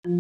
Hey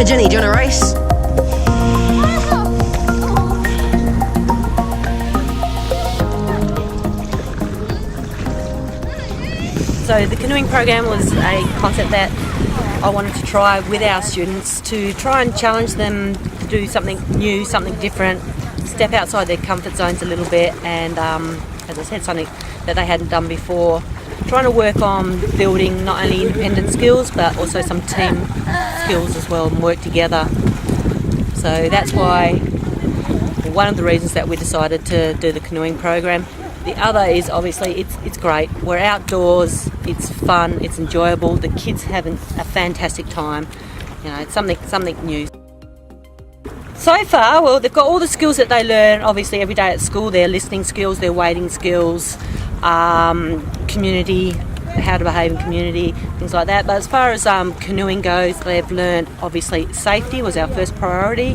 Jenny, do you want to race? So the canoeing program was a concept that I wanted to try with our students to try and challenge them to do something new, something different, step outside their comfort zones a little bit, and as I said, something that they hadn't done before. Trying to work on building not only independent skills but also some team skills as well, and work together. So that's why one of the reasons that we decided to do the canoeing program. The other is obviously it's great. We're outdoors, it's fun, it's enjoyable. The kids having a fantastic time. You know, it's something new. So far, well, they've got all the skills that they learn obviously every day at school. Their listening skills, their waiting skills, community, how to behave in community, things like that. But as far as canoeing goes, they've learned obviously safety was our first priority.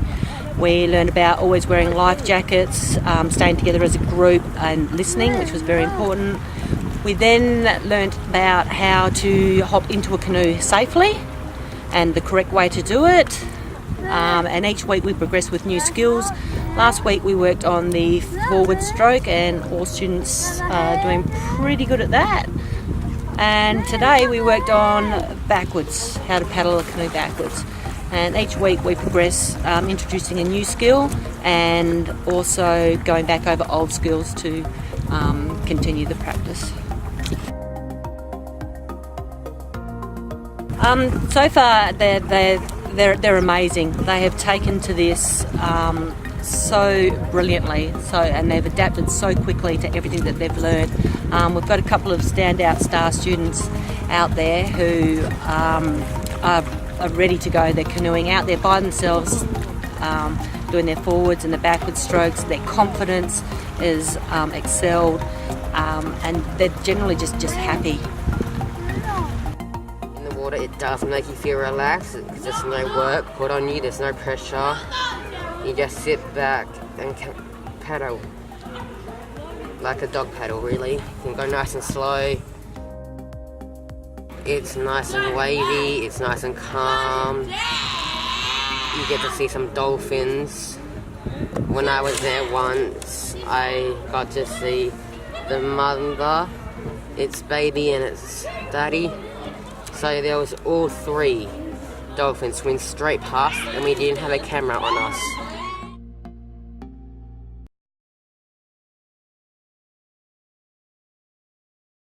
We learned about always wearing life jackets, staying together as a group and listening, which was very important. We then learned about how to hop into a canoe safely and the correct way to do it. And each week we progress with new skills. Last week we worked on the forward stroke and all students are doing pretty good at that. And today we worked on backwards, how to paddle a canoe backwards. And each week we progress introducing a new skill and also going back over old skills to continue the practice. So far they're amazing. They have taken to this so brilliantly, and they've adapted so quickly to everything that they've learned. We've got a couple of standout star students out there who are ready to go. They're canoeing out there by themselves, doing their forwards and the backwards strokes. Their confidence is excelled, and they're generally just happy. In the water, it does make you feel relaxed because there's no work put on you, there's no pressure. You just sit back and paddle like a dog paddle, really. You can go nice and slow. It's nice and wavy, it's nice and calm. You get to see some dolphins. When I was there once, I got to see the mother, its baby and its daddy. So there was all three dolphins swim straight past and we didn't have a camera on us.